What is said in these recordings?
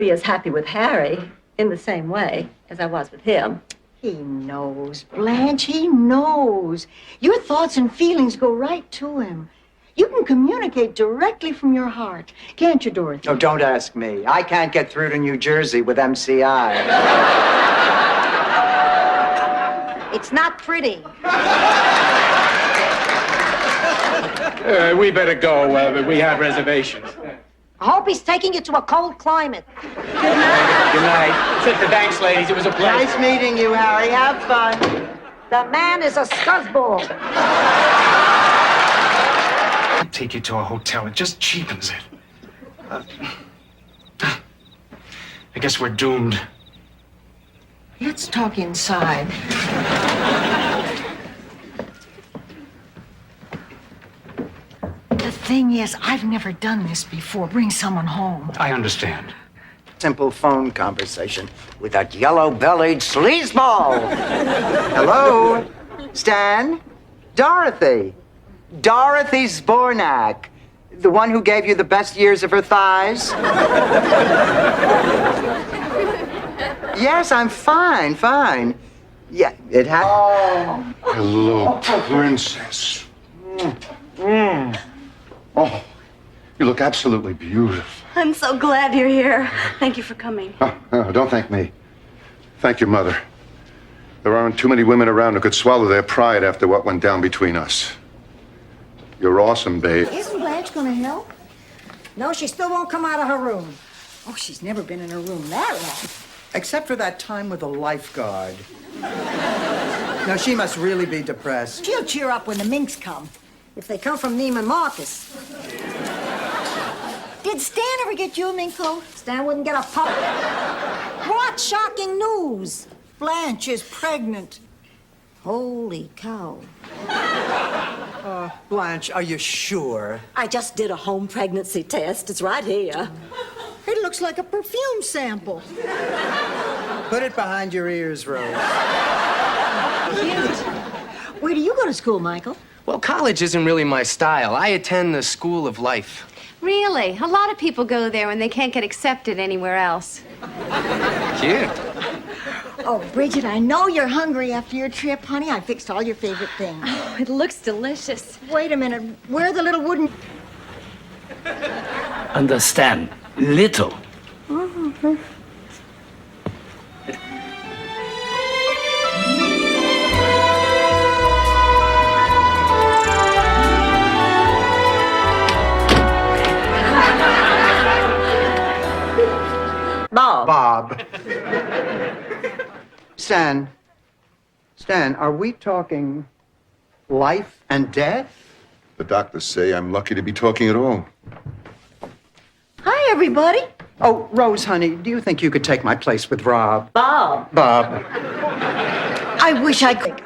be as happy with Harry in the same way as I was with him. He knows, Blanche, he knows. Your thoughts and feelings go right to him. You can communicate directly from your heart. Can't you, Dorothy? Oh, don't ask me. I can't get through to New Jersey with MCI. It's not pretty. We better go. We have reservations. I hope he's taking you to a cold climate. Good night. Thanks, ladies. It was a pleasure. Nice meeting you, Harry. Have fun. The man is a scuzzball. I'll take you to a hotel. It just cheapens it. I guess we're doomed. Let's talk inside. The thing is, I've never done this before. Bring someone home. I understand. Simple phone conversation with that yellow-bellied sleazeball. Hello? Stan? Dorothy. Dorothy Zbornak. The one who gave you the best years of her thighs? Yes, I'm fine. Yeah, it happened. Hello, princess. Oh, you look absolutely beautiful. I'm so glad you're here. Thank you for coming. Oh, don't thank me. Thank your mother. There aren't too many women around who could swallow their pride after what went down between us. You're awesome, babe. Isn't Blanche gonna help? No, she still won't come out of her room. Oh, she's never been in her room that long. Except for that time with the lifeguard. No, she must really be depressed. She'll cheer up when the minks come. If they come from Neiman Marcus. Did Stan ever get you a mink coat? Stan wouldn't get a pup. What shocking news? Blanche is pregnant. Holy cow. Blanche, are you sure? I just did a home pregnancy test. It's right here. It looks like a perfume sample. Put it behind your ears, Rose. Cute. Where do you go to school, Michael? Well, college isn't really my style. I attend the School of Life. Really? A lot of people go there when they can't get accepted anywhere else. Cute. Oh, Bridget, I know you're hungry after your trip, honey. I fixed all your favorite things. Oh, it looks delicious. Wait a minute. Where are the little wooden... Understand, little. Bob. Stan, are we talking life and death? The doctors say I'm lucky to be talking at all. Hi, everybody. Oh, Rose, honey, do you think you could take my place with Rob? Bob. Bob. I wish I could.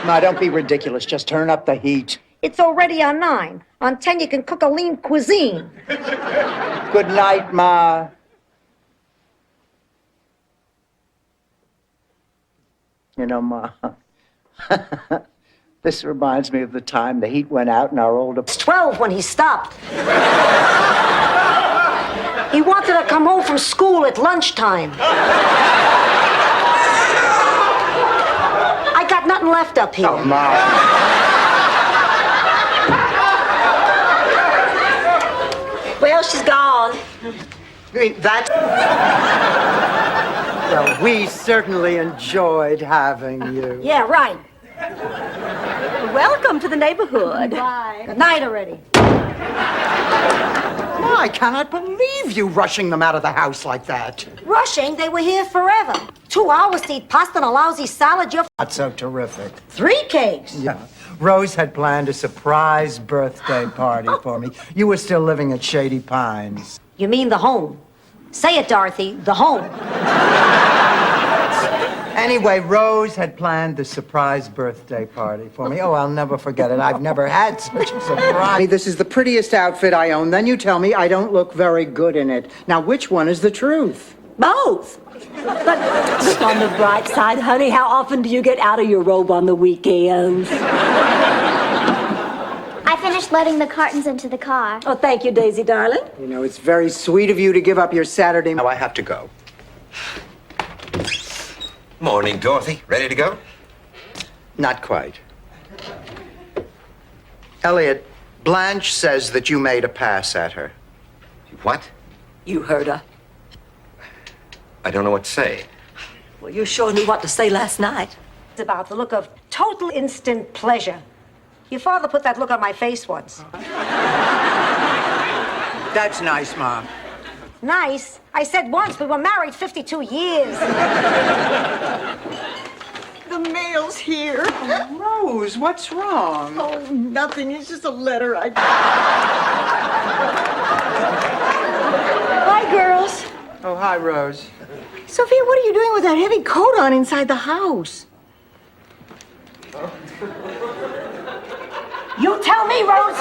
No, don't be ridiculous. Just turn up the heat. It's already on 9. On 10, you can cook a lean cuisine. Good night, Ma. You know, Ma, this reminds me of the time the heat went out in our old... It's 12 when he stopped. He wanted to come home from school at lunchtime. I got nothing left up here. Oh, Ma. Well, she's gone. I mean, that... Well, we certainly enjoyed having you. Yeah, right. Welcome to the neighborhood. Bye. Good night already. Ma, I cannot believe you rushing them out of the house like that. Rushing, they were here forever. 2 hours to eat pasta and a lousy salad. You're Not so terrific. 3 cakes. Yeah. Rose had planned a surprise birthday party for me. You were still living at Shady Pines. You mean the home. Say it, Dorothy, the home. Anyway, Rose had planned the surprise birthday party for me. Oh, I'll never forget it. I've never had such a surprise. This is the prettiest outfit I own. Then you tell me I don't look very good in it. Now, which one is the truth? Both. But look on the bright side, honey. How often do you get out of your robe on the weekends? I finished finished letting the cartons into the car. Oh, thank you, Daisy, darling. You know, it's very sweet of you to give up your Saturday. Now I have to go. Morning, Dorothy. Ready to go? Not quite. Elliot, Blanche says that you made a pass at her. What? You heard her. I don't know what to say. Well, you sure knew what to say last night. It's about the look of total instant pleasure. Your father put that look on my face once. That's nice, Mom. Nice. I said once. We were married 52 years. The mail's here. Oh, Rose, what's wrong? Oh, nothing. It's just a letter I... Hi, girls. Oh, hi, Rose. Sophia, what are you doing with that heavy coat on inside the house? You tell me, Rose.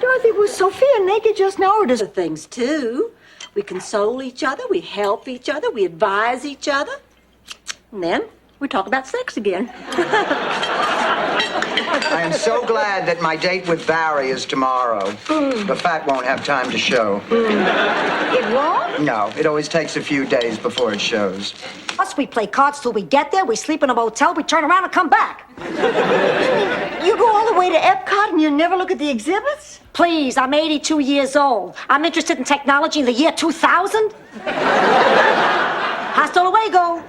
Dorothy, was Sophia naked just now, or does it... Things, too. We console each other. We help each other. We advise each other. And then we talk about sex again. I am so glad that my date with Barry is tomorrow. The fat won't have time to show. It won't? No, it always takes a few days before it shows. Us, we play cards till we get there. We sleep in a motel. We turn around and come back. You go all the way to Epcot and you never look at the exhibits? Please, I'm 82 years old. I'm interested in technology in the year 2000. Hasta luego.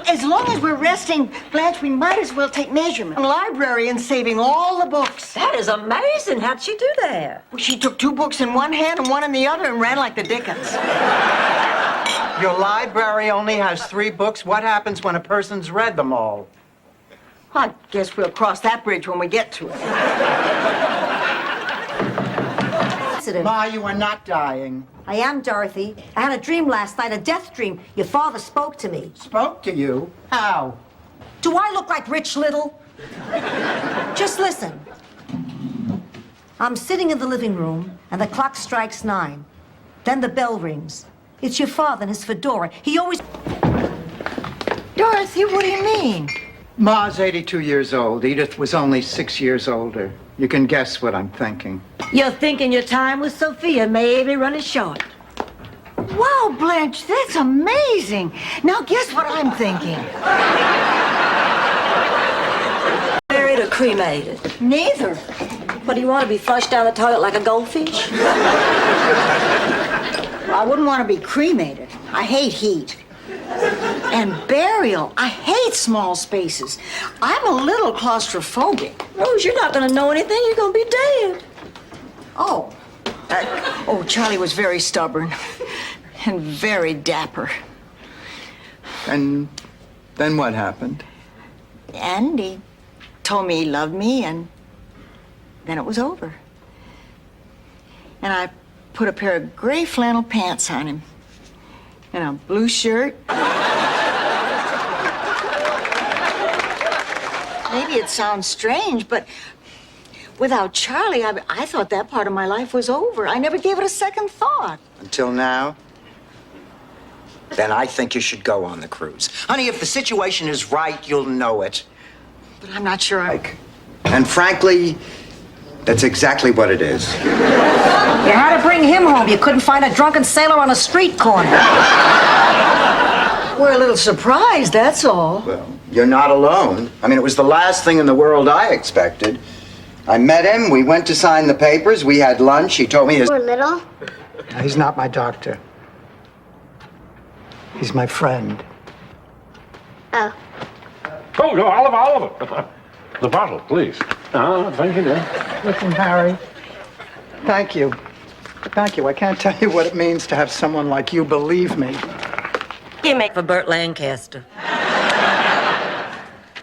As long as we're resting, Blanche, we might as well take measurements. Librarian saving all the books. That is amazing. How'd she do that? She took 2 books in one hand and one in the other and ran like the Dickens. Your library only has 3 books. What happens when a person's read them all? I guess we'll cross that bridge when we get to it. Ma, you are not dying. I am, Dorothy. I had a dream last night, a death dream. Your father spoke to me. Spoke to you? How? Do I look like Rich Little? Just listen. I'm sitting in the living room, and the clock strikes 9. Then the bell rings. It's your father in his fedora. He always... Dorothy, what do you mean? Ma's 82 years old. Edith was only 6 years older. You can guess what I'm thinking. You're thinking your time with Sophia may be running short. Wow, Blanche, that's amazing. Now guess what I'm thinking. Married or cremated? Neither. But do you want to be flushed down the toilet like a goldfish? I wouldn't want to be cremated. I hate heat. And burial. I hate small spaces. I'm a little claustrophobic. Rose, you're not going to know anything. You're going to be dead. Oh. Charlie was very stubborn and very dapper. And then what happened? And he told me he loved me, and then it was over. And I put a pair of gray flannel pants on him and a blue shirt. Maybe it sounds strange, but without Charlie, I thought that part of my life was over. I never gave it a second thought. Until now? Then I think you should go on the cruise. Honey, if the situation is right, you'll know it. But I'm not sure And frankly, that's exactly what it is. You had to bring him home. You couldn't find a drunken sailor on a street corner. We're a little surprised, that's all. Well, you're not alone. I mean, it was the last thing in the world I expected. I met him, we went to sign the papers, we had lunch, he told me his... We're little. He's not my doctor. He's my friend. Oh. Oh, no, Oliver. The bottle, please. Thank you, dear. Listen, Harry. Thank you. Thank you. I can't tell you what it means to have someone like you believe me. You make for Burt Lancaster.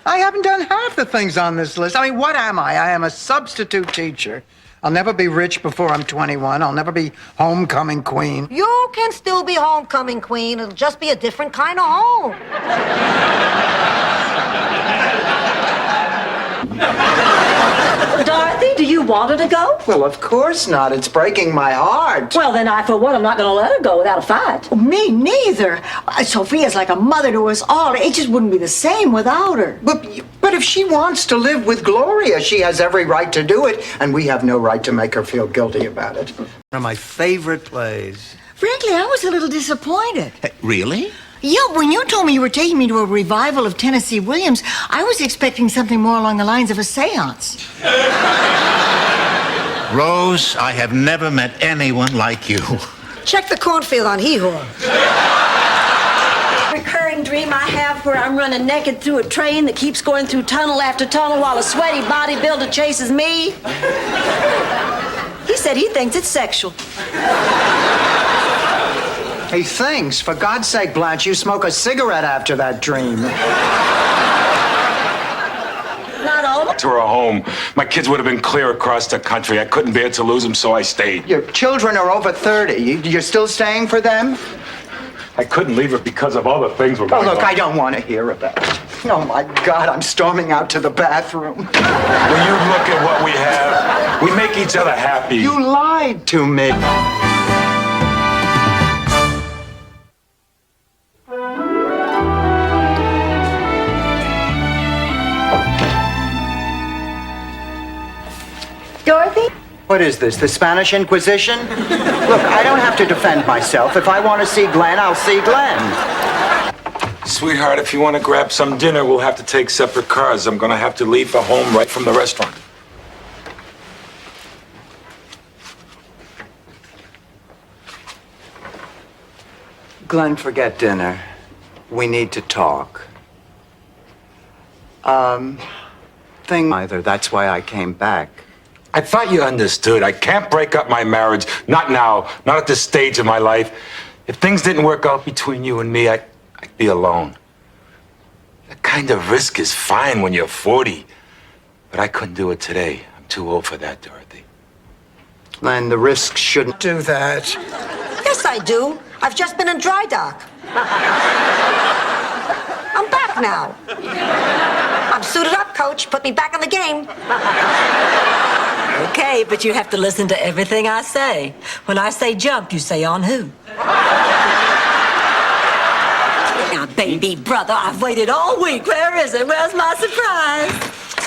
I haven't done half the things on this list. I mean, what am I? I am a substitute teacher. I'll never be rich before I'm 21. I'll never be homecoming queen. You can still be homecoming queen. It'll just be a different kind of home. Dorothy, do you want her to go? Well, of course not. It's breaking my heart. Well, then I, for one, I'm not going to let her go without a fight. Well, me neither. Sophia's like a mother to us all. It just wouldn't be the same without her. But if she wants to live with Gloria, she has every right to do it, and we have no right to make her feel guilty about it. One of my favorite plays. Frankly, I was a little disappointed. Really? Yeah, when you told me you were taking me to a revival of Tennessee Williams, I was expecting something more along the lines of a seance. Rose, I have never met anyone like you. Check the cornfield on Hee-Haw. Recurring dream I have where I'm running naked through a train that keeps going through tunnel after tunnel while a sweaty bodybuilder chases me. He said he thinks it's sexual. He thinks, for God's sake, Blanche, you smoke a cigarette after that dream. Not all. To her home. My kids would have been clear across the country. I couldn't bear to lose them, so I stayed. Your children are over 30. You're still staying for them? I couldn't leave her because of other things were Oh, going on. look, I don't want to hear about it. Oh, my God, I'm storming out to the bathroom. Will you look at what we have? We make each other happy. You lied to me. Dorothy? What is this, the Spanish Inquisition? Look, I don't have to defend myself. If I want to see Glenn, I'll see Glenn. Sweetheart, if you want to grab some dinner, we'll have to take separate cars. I'm going to have to leave for home right from the restaurant. Glenn, forget dinner. We need to talk. Either. That's why I came back. I thought you understood. I can't break up my marriage. Not now. Not at this stage of my life. If things didn't work out between you and me, I'd be alone. That kind of risk is fine when you're 40. But I couldn't do it today. I'm too old for that, Dorothy. Glenn, the risk shouldn't do that. Yes, I do. I've just been in dry dock. I'm back now. I'm suited up, Coach. Put me back in the game. Okay, but you have to listen to everything I say. When I say jump, you say on who? Now, baby brother, I've waited all week. Where is it? Where's my surprise?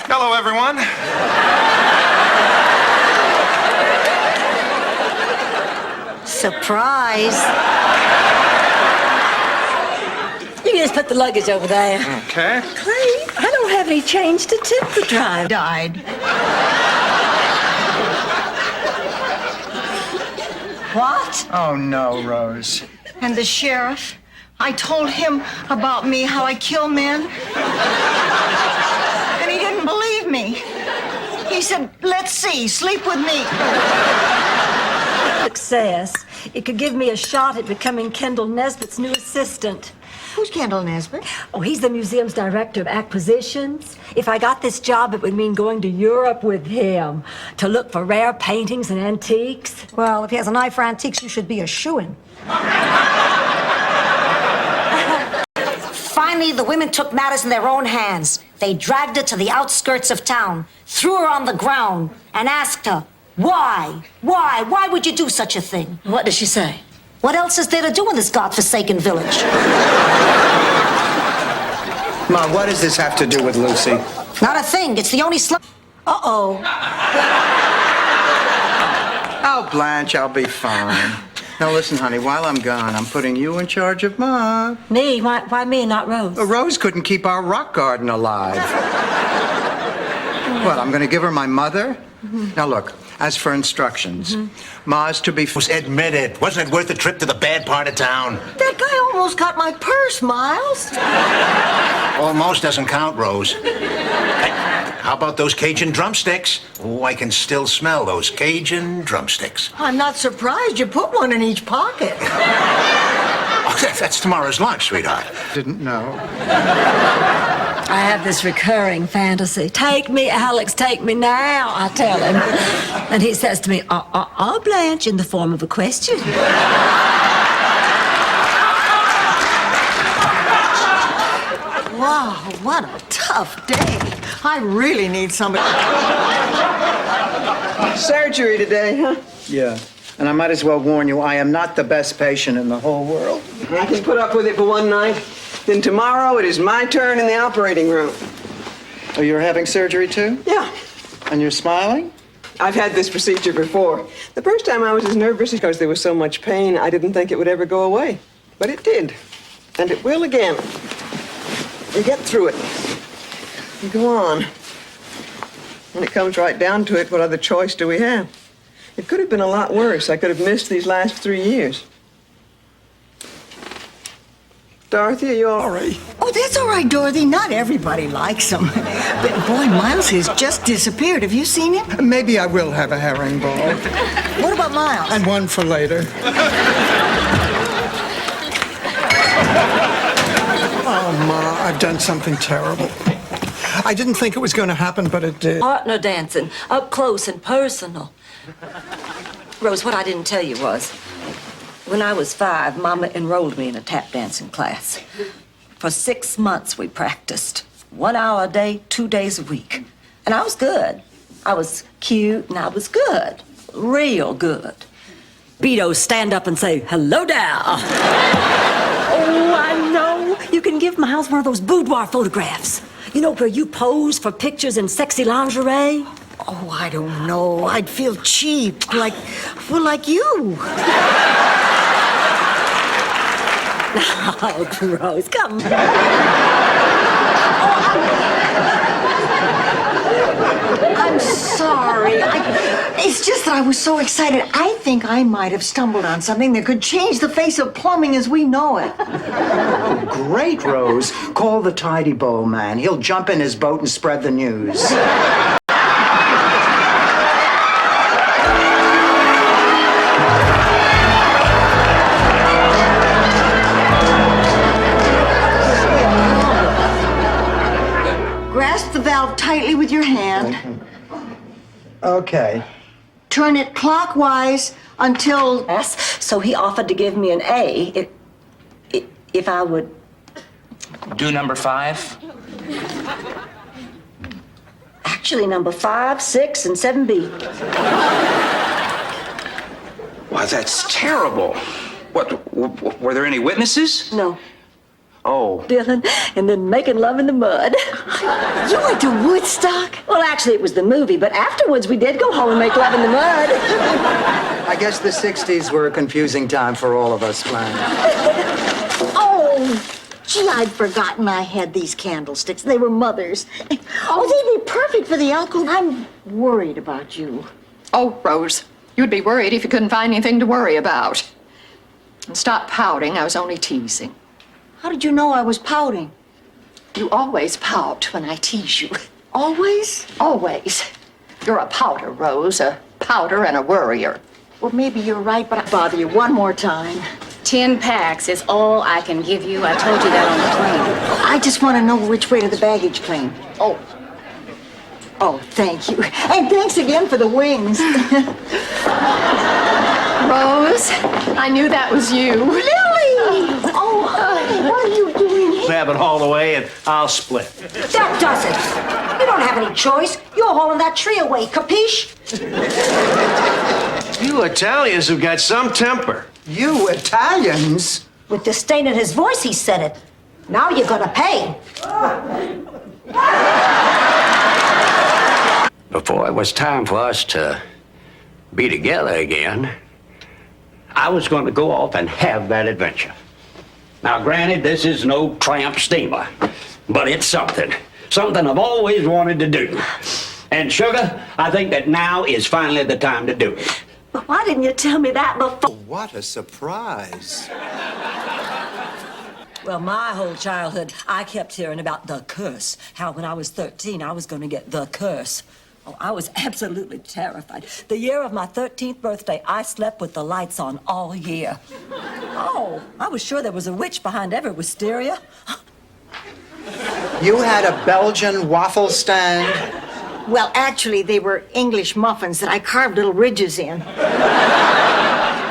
Hello, everyone. Surprise. You can just put the luggage over there. Okay. Clay, I don't have any change to tip the drive. Died. What? Oh, no, Rose. And the sheriff, I told him about me, how I kill men. And he didn't believe me. He said, let's see, sleep with me. Success. It could give me a shot at becoming Kendall Nesbitt's new assistant. Who's Kendall Nesbitt? Oh, he's the museum's director of acquisitions. If I got this job, it would mean going to Europe with him to look for rare paintings and antiques. Well, if he has an eye for antiques, you should be a shoo-in. Finally, the women took matters in their own hands. They dragged her to the outskirts of town, threw her on the ground, and asked her, why? Why would you do such a thing? What did she say? What else is there to do in this godforsaken village? Ma, what does this have to do with Lucy? Not a thing. It's the only Uh-oh. Oh, Blanche, I'll be fine. Now, listen, honey, while I'm gone, I'm putting you in charge of Ma. Me? Why me and not Rose? Rose couldn't keep our rock garden alive. Well, I'm going to give her my mother. Now, look, as for instructions, Ma's to be... Admit it. Wasn't it worth the trip to the bad part of town? That guy almost got my purse, Miles. Almost doesn't count, Rose. Hey, how about those Cajun drumsticks? Oh, I can still smell those Cajun drumsticks. I'm not surprised you put one in each pocket. Oh, that's tomorrow's lunch, sweetheart. Didn't know. I have this recurring fantasy. Take me, Alex, take me now, I tell him. And he says to me, Blanche, in the form of a question. Wow, what a tough day. I really need somebody. Surgery today, huh? Yeah. And I might as well warn you, I am not the best patient in the whole world. I can put up with it for one night. Then tomorrow it is my turn in the operating room. Oh, you're having surgery too? Yeah. And you're smiling? I've had this procedure before. The first time I was as nervous because there was so much pain, I didn't think it would ever go away. But it did. And it will again. You get through it. You go on. When it comes right down to it, what other choice do we have? It could have been a lot worse. I could have missed these last 3 years. Dorothy, are you all right? Oh, that's all right, Dorothy. Not everybody likes him. But boy, Miles has just disappeared. Have you seen him? Maybe I will have a herringbone. What about Miles? And one for later. Oh, Ma, I've done something terrible. I didn't think it was going to happen, but it did. Partner dancing, up close and personal. Rose, what I didn't tell you was, when I was 5, Mama enrolled me in a tap dancing class. For 6 months we practiced. 1 hour a day, 2 days a week. And I was good. I was cute and I was good. Real good. Beto, stand up and say, hello there. Oh, I know. You can give Miles one of those boudoir photographs. You know, where you pose for pictures in sexy lingerie. Oh, I don't know. I'd feel cheap, like you. Oh, gross. Come on. I'm sorry. It's just that I was so excited. I think I might have stumbled on something that could change the face of plumbing as we know it. Oh, great, Rose. Call the tidy bowl man. He'll jump in his boat and spread the news. Grasp the valve tightly with your hand. Okay. Turn it clockwise until... Yes, so he offered to give me an A if I would... Do number 5. Actually, number 5, 6, and 7B. Why, that's terrible. What, were there any witnesses? No. Oh. Dylan, and then making love in the mud. You went to Woodstock? Well, actually, it was the movie, but afterwards we did go home and make love in the mud. I guess the 60s were a confusing time for all of us, Flan. Oh, gee, I'd forgotten I had these candlesticks. They were Mother's. Oh, they'd be perfect for the alcove. I'm worried about you. Oh, Rose, you'd be worried if you couldn't find anything to worry about. And stop pouting. I was only teasing. How did you know I was pouting? You always pout when I tease you. Always? Always. You're a pouter, Rose. A pouter and a worrier. Well, maybe you're right, but I'll bother you one more time. 10 packs is all I can give you. I told you that on the plane. I just want to know which way to the baggage claim. Oh. Oh, thank you. And thanks again for the wings. Rose, I knew that was you. Lily! Oh, honey, what are you doing here? Have it hauled away and I'll split. That does it. You don't have any choice. You're hauling that tree away, capiche? You Italians have got some temper. You Italians? With disdain in his voice, he said it. Now you're gonna pay. Before it was time for us to be together again, I was going to go off and have that adventure. Now, granted, this is no tramp steamer, but it's something. Something I've always wanted to do. And, Sugar, I think that now is finally the time to do it. But why didn't you tell me that before? What a surprise. Well, my whole childhood, I kept hearing about the curse. How when I was 13, I was going to get the curse. Oh, I was absolutely terrified. The year of my 13th birthday, I slept with the lights on all year. Oh, I was sure there was a witch behind every wisteria. You had a Belgian waffle stand? Well, actually, they were English muffins that I carved little ridges in.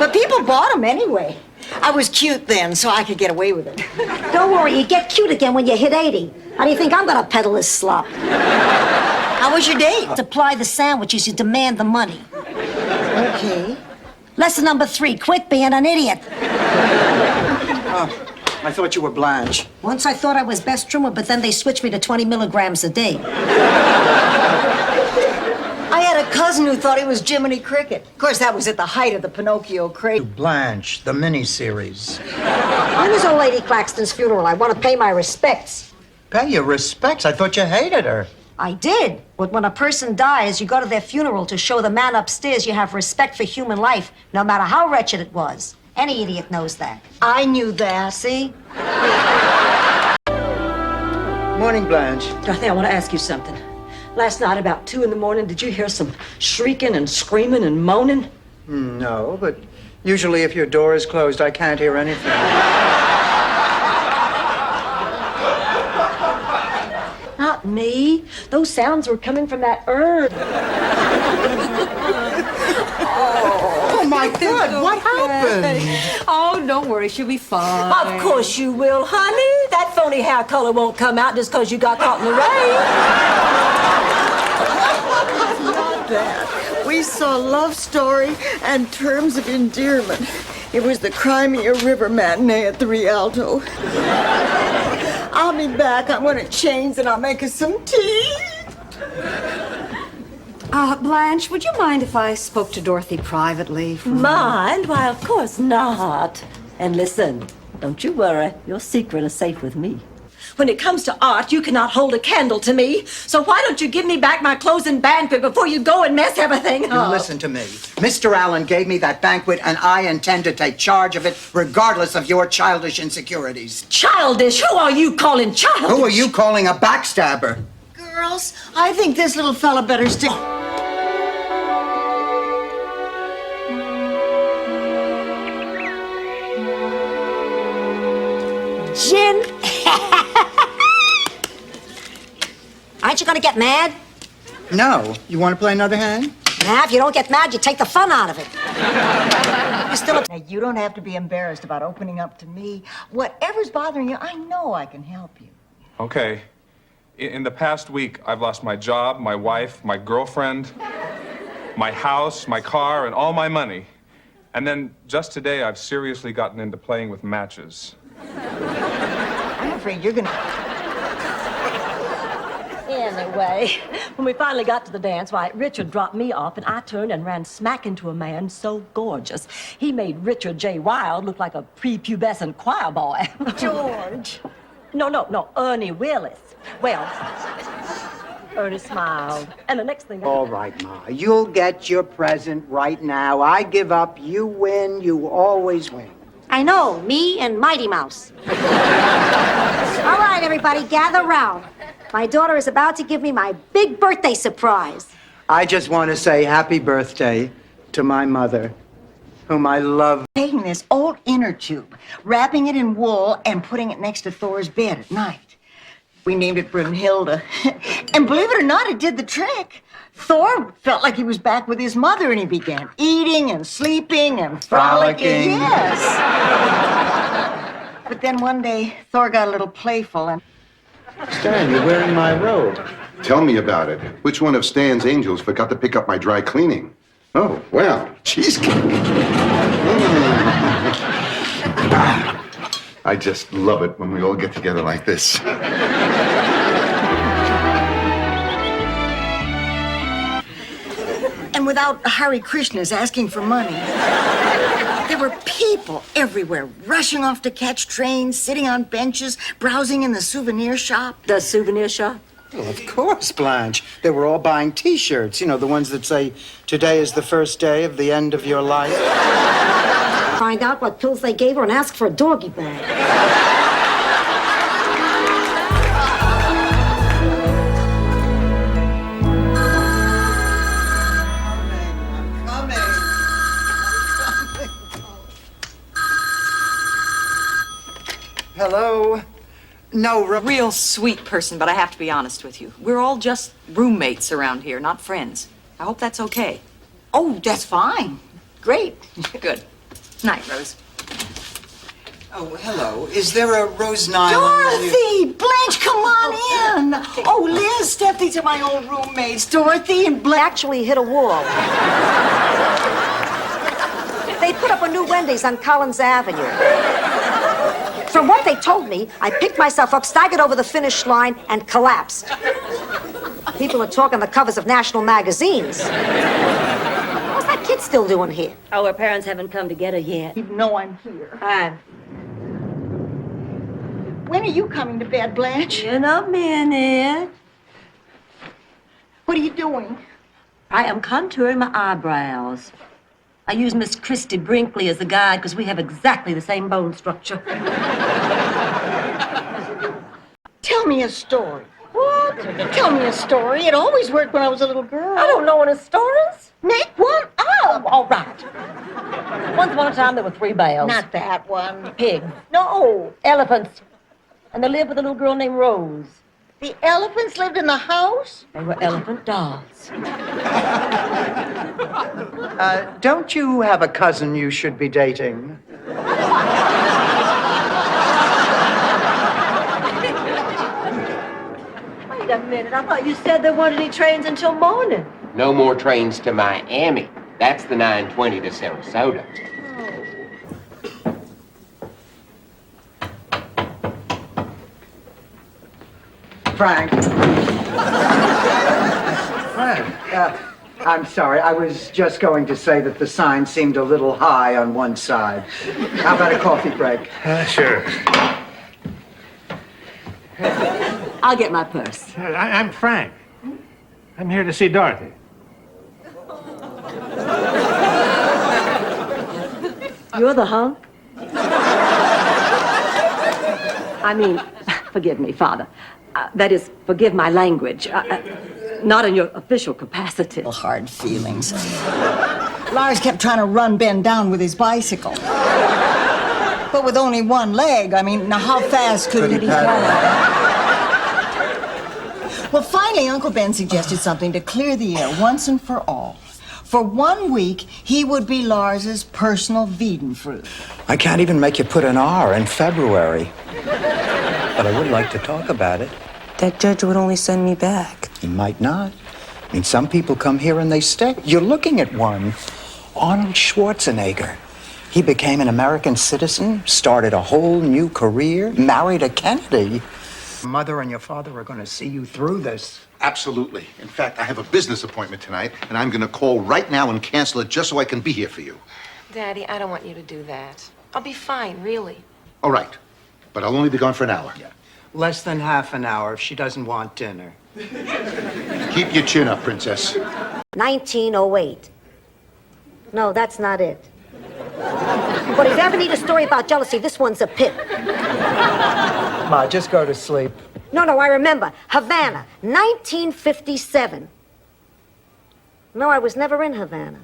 But people bought them anyway. I was cute then, so I could get away with it. Don't worry, you get cute again when you hit 80. How do you think I'm gonna peddle this slop? How was your date? Supply the sandwiches, you demand the money. Lesson number 3, quit being an idiot. Oh, I thought you were Blanche. Once I thought I was Bess Trimmer, but then they switched me to 20 milligrams a day. I had a cousin who thought he was Jiminy Cricket. Of course, that was at the height of the Pinocchio craze. Blanche, the miniseries. When is old Lady Claxton's funeral? I want to pay my respects. Pay your respects. I thought you hated her. I did. But when a person dies, you go to their funeral to show the man upstairs you have respect for human life, no matter how wretched it was. Any idiot knows that. I knew that. See? Morning, Blanche. Dorothy, I want to ask you something. Last night, about 2 in the morning, did you hear some shrieking and screaming and moaning? No, but usually if your door is closed, I can't hear anything. Not me. Those sounds were coming from that urn. Oh, my God, what happened? Oh, don't worry, she'll be fine. Of course you will, honey. That phony hair color won't come out just because you got caught in the rain. Not that. We saw Love Story and Terms of Endearment. It was the Crimea River matinee at the Rialto. I'll be back. I'm going to change and I'll make us some tea. Blanche, would you mind if I spoke to Dorothy privately? Mind? Why, of course not. And listen, don't you worry. Your secret is safe with me. When it comes to art, you cannot hold a candle to me. So why don't you give me back my clothes and banquet before you go and mess everything up? Listen to me. Mr. Allen gave me that banquet, and I intend to take charge of it, regardless of your childish insecurities. Childish? Who are you calling childish? Who are you calling a backstabber? Girls, I think this little fella better stick. Gin? Aren't you gonna get mad? No. You want to play another hand? Nah, if you don't get mad, you take the fun out of it. You're still now, you don't have to be embarrassed about opening up to me. Whatever's bothering you, I know I can help you. Okay. In the past week, I've lost my job, my wife, my girlfriend, my house, my car, and all my money. And then just today, I've seriously gotten into playing with matches. I'm afraid you're gonna... Anyway, when we finally got to the dance, why, Richard dropped me off, and I turned and ran smack into a man so gorgeous. He made Richard J. Wilde look like a prepubescent choir boy. George. No, Ernie Willis. Well, Ernie smiled, and the next thing... All right, Ma. You'll get your present right now. I give up. You win. You always win. I know, me and Mighty Mouse. All right, everybody, gather round. My daughter is about to give me my big birthday surprise. I just want to say happy birthday to my mother, whom I love. Taking this old inner tube, wrapping it in wool, and putting it next to Thor's bed at night. We named it Brunhilde. And believe it or not, it did the trick. Thor felt like he was back with his mother, and he began eating and sleeping and frolicking. Yes. But then one day, Thor got a little playful and... Stan, you're wearing my robe. Tell me about it. Which one of Stan's angels forgot to pick up my dry cleaning? Oh, well, cheesecake. I just love it when we all get together like this. And without Hare Krishnas asking for money. There were people everywhere, rushing off to catch trains, sitting on benches, browsing in the souvenir shop. The souvenir shop? Well, of course, Blanche. They were all buying T-shirts, you know, the ones that say, "Today is the first day of the end of your life." Find out what pills they gave her and ask for a doggy bag. Hello? No, real sweet person, but I have to be honest with you. We're all just roommates around here, not friends. I hope that's okay. Oh, that's fine. Great. Good. Night, Rose. Oh, hello. Is there a Rose Nile? Dorothy! Blanche, come on in. Oh, Liz, Steph, these are my old roommates. Dorothy and Blanche actually hit a wall. They put up a new Wendy's on Collins Avenue. From what they told me, I picked myself up, staggered over the finish line, and collapsed. People are talking the covers of national magazines. What's that kid still doing here? Oh, her parents haven't come to get her yet. You know I'm here. Hi. When are you coming to bed, Blanche? In a minute. What are you doing? I am contouring my eyebrows. I use Miss Christy Brinkley as a guide because we have exactly the same bone structure. Tell me a story. What? Tell me a story. It always worked when I was a little girl. I don't know any stories. Make one up. All right. Once upon a time, there were 3 bears. Not that one. Pigs. No. Elephants. And they lived with a little girl named Rose. The elephants lived in the house? They were elephant dolls. Don't you have a cousin you should be dating? Wait a minute. I thought you said there weren't any trains until morning. No more trains to Miami. That's the 9:20 to Sarasota. Frank. Frank, I'm sorry. I was just going to say that the sign seemed a little high on one side. How about a coffee break? Sure. I'll get my purse. I'm Frank. I'm here to see Dorothy. You're the hunk? I mean, forgive me, Father. That is, forgive my language. Not in your official capacity. Hard feelings. Lars kept trying to run Ben down with his bicycle. But with only one leg, I mean, now how fast could he pedal? Well, finally, Uncle Ben suggested something to clear the air once and for all. For 1 week, he would be Lars's personal Wiedenfruit. I can't even make you put an R in February. But I would like to talk about it. That judge would only send me back. He might not. I mean, some people come here and they stay. You're looking at one. Arnold Schwarzenegger. He became an American citizen, started a whole new career, married a Kennedy. Mother and your father are going to see you through this. Absolutely. In fact, I have a business appointment tonight, and I'm going to call right now and cancel it just so I can be here for you. Daddy, I don't want you to do that. I'll be fine, really. All right. But I'll only be gone for an hour. Yeah. Less than half an hour if she doesn't want dinner. Keep your chin up, Princess. 1908. No, that's not it. But if you ever need a story about jealousy, this one's a pip. Ma, just go to sleep. No, I remember. Havana, 1957. No, I was never in Havana.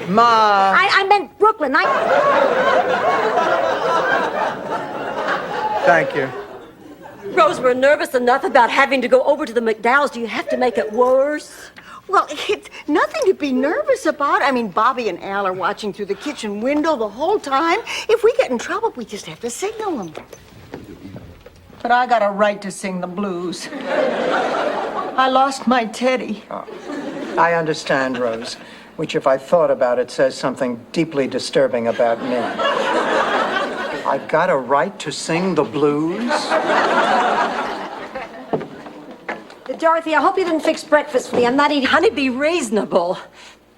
Ma. I meant Brooklyn. Thank you. Rose, we're nervous enough about having to go over to the McDowells. Do you have to make it worse? Well, it's nothing to be nervous about. I mean, Bobby and Al are watching through the kitchen window the whole time. If we get in trouble, we just have to signal them. But I got a right to sing the blues. I lost my Teddy. I understand, Rose, which if I thought about it says something deeply disturbing about me. I've got a right to sing the blues? Dorothy, I hope you didn't fix breakfast for me. I'm not eating. Honey, be reasonable.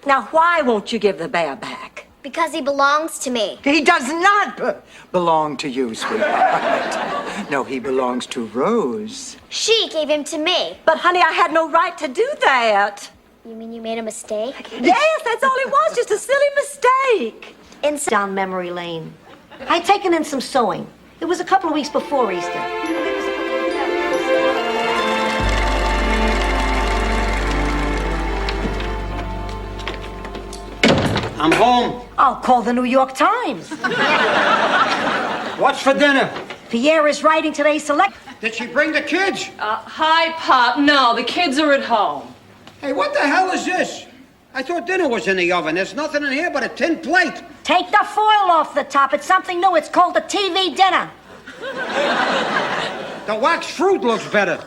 Now, why won't you give the bear back? Because he belongs to me. He does not belong to you, sweetheart. No, he belongs to Rose. She gave him to me. But, honey, I had no right to do that. You mean you made a mistake? Yes, that's all it was, just a silly mistake. Down memory lane. I'd taken in some sewing. It was a couple of weeks before Easter. I'm home. I'll call the New York Times. What's for dinner? Pierre is writing today's select. Did she bring the kids? Hi, Pop. No, the kids are at home. Hey, what the hell is this? I thought dinner was in the oven. There's nothing in here but a tin plate. Take the foil off the top. It's something new. It's called a TV dinner. The wax fruit looks better.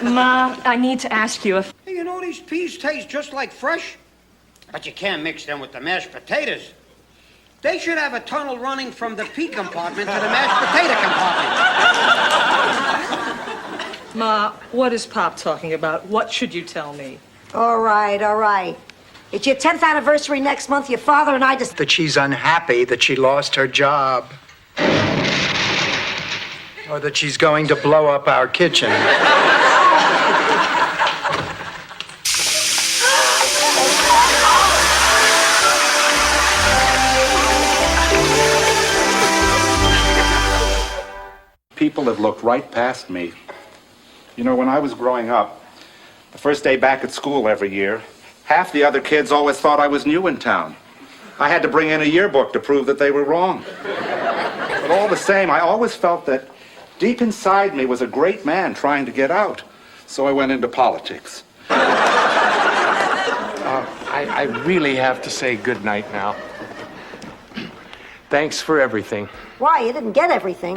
Ma, I need to ask you if... Hey, you know these peas taste just like fresh? But you can't mix them with the mashed potatoes. They should have a tunnel running from the pea compartment to the mashed potato compartment. Ma, what is Pop talking about? What should you tell me? All right, all right. It's your 10th anniversary next month. Your father and I just... That she's unhappy that she lost her job. Or that she's going to blow up our kitchen. People have looked right past me. You know, when I was growing up, the first day back at school every year, half the other kids always thought I was new in town. I had to bring in a yearbook to prove that they were wrong. But all the same, I always felt that deep inside me was a great man trying to get out. So I went into politics. I really have to say good night now. Thanks for everything. Why? You didn't get everything.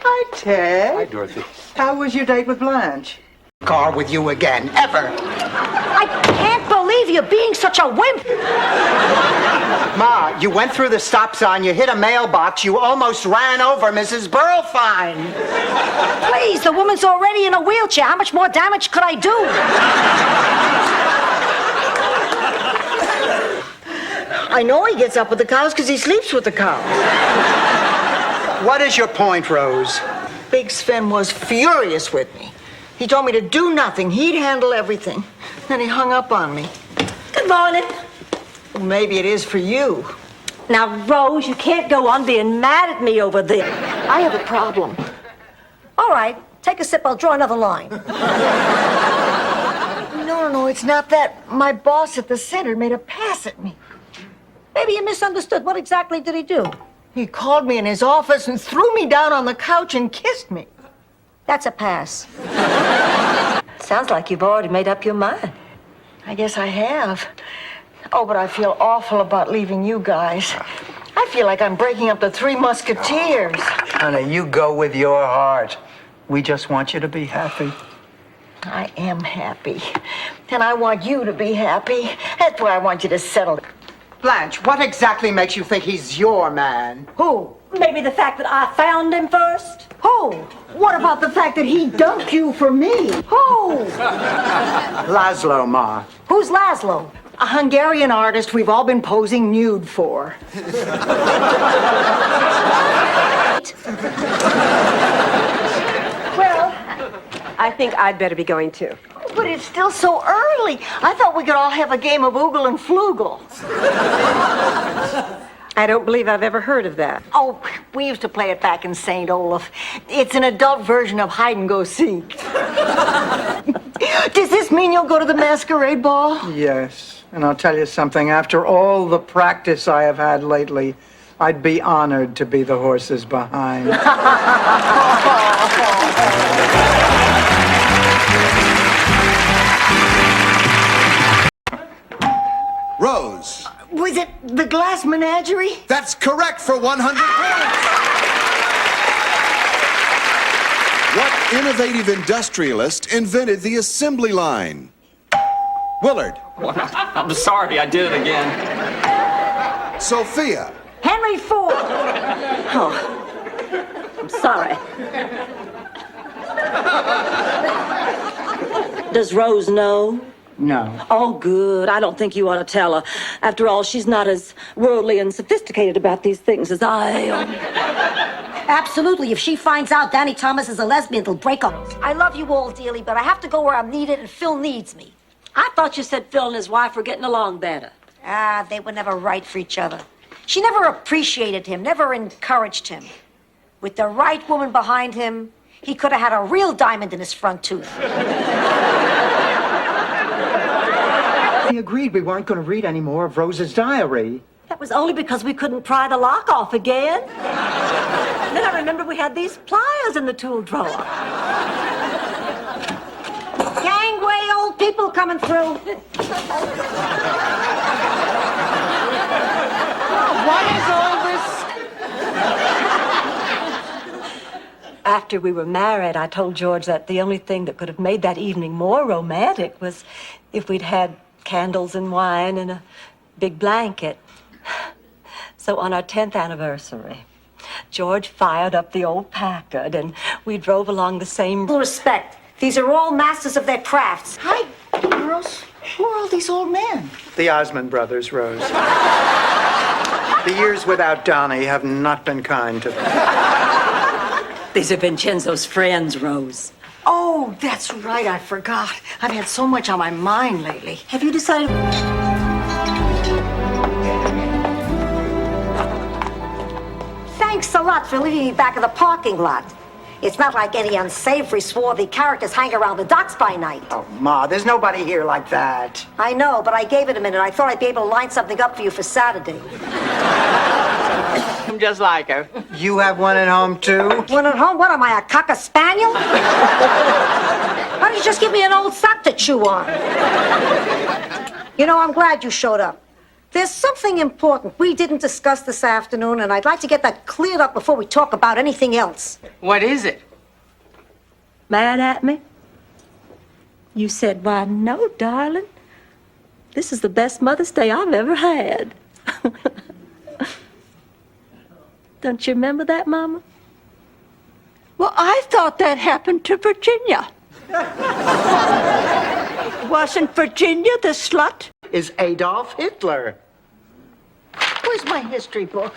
Hi, Ted. Hi, Dorothy. How was your date with Blanche? Car with you again, ever. I can't believe you're being such a wimp. Ma, you went through the stop sign, you hit a mailbox, you almost ran over Mrs. Burlfine. Please, the woman's already in a wheelchair. How much more damage could I do? I know he gets up with the cows because he sleeps with the cows. What is your point, Rose? Big Sven was furious with me. He told me to do nothing. He'd handle everything. Then he hung up on me. Good morning. Well, maybe it is for you. Now, Rose, you can't go on being mad at me over this. I have a problem. All right, take a sip. I'll draw another line. No, it's not that. My boss at the center made a pass at me. Maybe you misunderstood. What exactly did he do? He called me in his office and threw me down on the couch and kissed me. That's a pass. Sounds like you've already made up your mind. I guess I have. Oh, but I feel awful about leaving you guys. I feel like I'm breaking up the Three Musketeers. Honey, you go with your heart. We just want you to be happy. I am happy. And I want you to be happy. That's why I want you to settle. Blanche, what exactly makes you think he's your man? Who? Maybe the fact that I found him first? Who? What about the fact that he dumped you for me? Who? Laszlo, Ma. Who's Laszlo? A Hungarian artist we've all been posing nude for. Well, I think I'd better be going too. But it's still so early. I thought we could all have a game of Oogle and Flugel. I don't believe I've ever heard of that. Oh, we used to play it back in St. Olaf. It's an adult version of hide and go seek. Does this mean you'll go to the masquerade ball? Yes. And I'll tell you something. After all the practice I have had lately, I'd be honored to be the horses behind. Rose. Was it the glass menagerie? That's correct for 100 points. What innovative industrialist invented the assembly line? Willard. I'm sorry, I did it again. Sophia. Henry Ford. Oh, I'm sorry. Does Rose know? No. Oh, good. I don't think you ought to tell her. After all, she's not as worldly and sophisticated about these things as I am. Absolutely. If she finds out Danny Thomas is a lesbian, it'll break up. I love you all dearly, but I have to go where I'm needed, and Phil needs me. I thought you said Phil and his wife were getting along better. Ah, they were never right for each other. She never appreciated him, never encouraged him. With the right woman behind him, he could have had a real diamond in his front tooth. We agreed we weren't going to read any more of Rose's diary. That was only because we couldn't pry the lock off again. Then I remember we had these pliers in the tool drawer. Gangway, old people coming through. What is all this? After we were married, I told George that the only thing that could have made that evening more romantic was if we'd had candles and wine and a big blanket. So on our 10th anniversary, George fired up the old Packard and we drove along the same... Full respect. These are all masters of their crafts. Hi, girls. Who are all these old men? The Osmond brothers, Rose. The years without Donnie have not been kind to them. These are Vincenzo's friends, Rose. Oh, that's right. I forgot. I've had so much on my mind lately. Have you decided... Thanks a lot for leaving me back in the parking lot. It's not like any unsavory, swarthy characters hang around the docks by night. Oh, Ma, there's nobody here like that. I know, but I gave it a minute. I thought I'd be able to line something up for you for Saturday. I'm just like her. You have one at home, too? One at home? What am I, a cocker spaniel? Why don't you just give me an old sock to chew on? You know, I'm glad you showed up. There's something important we didn't discuss this afternoon, and I'd like to get that cleared up before we talk about anything else. What is it? Mad at me? You said, why, no, darling. This is the best Mother's Day I've ever had. Don't you remember that, Mama? Well, I thought that happened to Virginia. Wasn't Virginia the slut? Is Adolf Hitler. Where's my history book?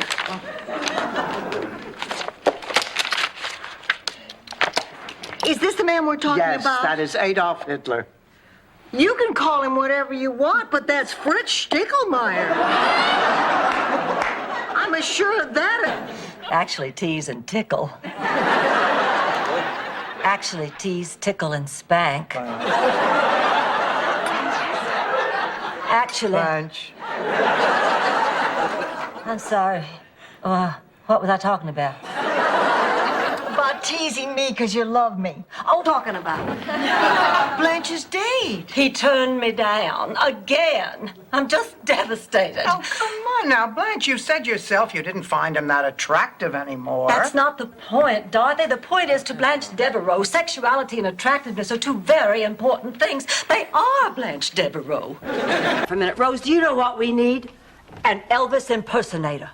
Is this the man we're talking Yes, about? that is Adolf Hitler. You can call him whatever you want, but that's Fritz Stickelmeyer. I'm as sure of that. Actually, tease and tickle. Actually, tease, tickle, and spank. Actually... Blanche. I'm sorry. What was I talking about? About teasing me because you love me. Oh, talking about. Blanche's date. He turned me down again. I'm just devastated. Oh, come on now, Blanche. You said yourself you didn't find him that attractive anymore. That's not the point, Dorothy. The point is to Blanche Devereaux, sexuality and attractiveness are two very important things. They are Blanche Devereaux. For a minute, Rose, do you know what we need? An Elvis impersonator.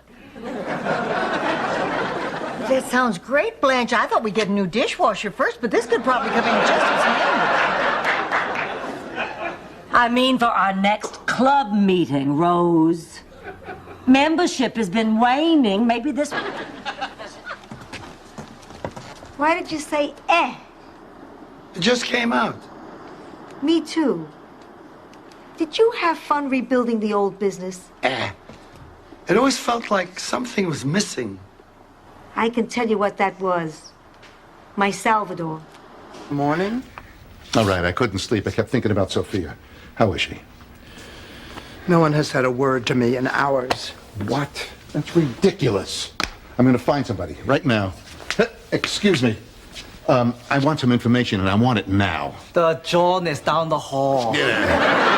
That sounds great, Blanche. I thought we'd get a new dishwasher first, but this could probably come in just as handy. I mean for our next club meeting, Rose. Membership has been waning. Maybe this... Why did you say eh? It just came out. Me too. Did you have fun rebuilding the old business? It always felt like something was missing. I can tell you what that was. My Salvador. Morning? All right, I couldn't sleep. I kept thinking about Sophia. How is she? No one has said a word to me in hours. What? That's ridiculous. I'm going to find somebody right now. Excuse me. I want some information, and I want it now. The John is down the hall. Yeah.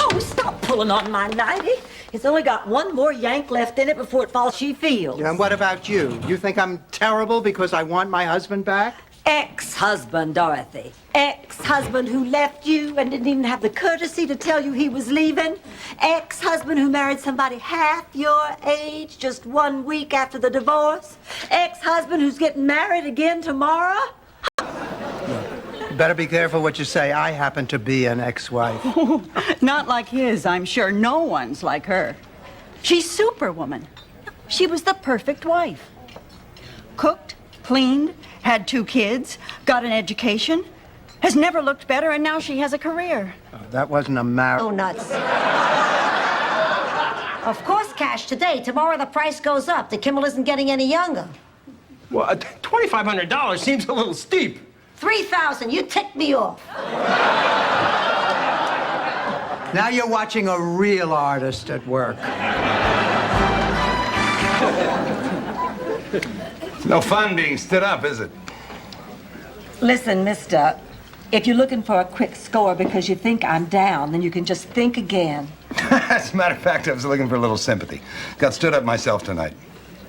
Oh, stop pulling on my nightie. It's only got one more yank left in it before it falls she feels. And what about you? You think I'm terrible because I want my husband back? Ex-husband, Dorothy. Ex-husband who left you and didn't even have the courtesy to tell you he was leaving. Ex-husband who married somebody half your age just 1 week after the divorce. Ex-husband who's getting married again tomorrow. Better be careful what you say. I happen to be an ex-wife. Not like his, I'm sure. No one's like her. She's Superwoman. She was the perfect wife. Cooked, cleaned, had 2 kids, got an education, has never looked better, and now she has a career. That wasn't a marriage. Oh, nuts. Of course, cash today. Tomorrow the price goes up. The Kimmel isn't getting any younger. Well, $2,500 seems a little steep. 3,000. You ticked me off. Now you're watching a real artist at work. No fun being stood up, is it? Listen, mister, if you're looking for a quick score because you think I'm down, then you can just think again. As a matter of fact, I was looking for a little sympathy. Got stood up myself tonight.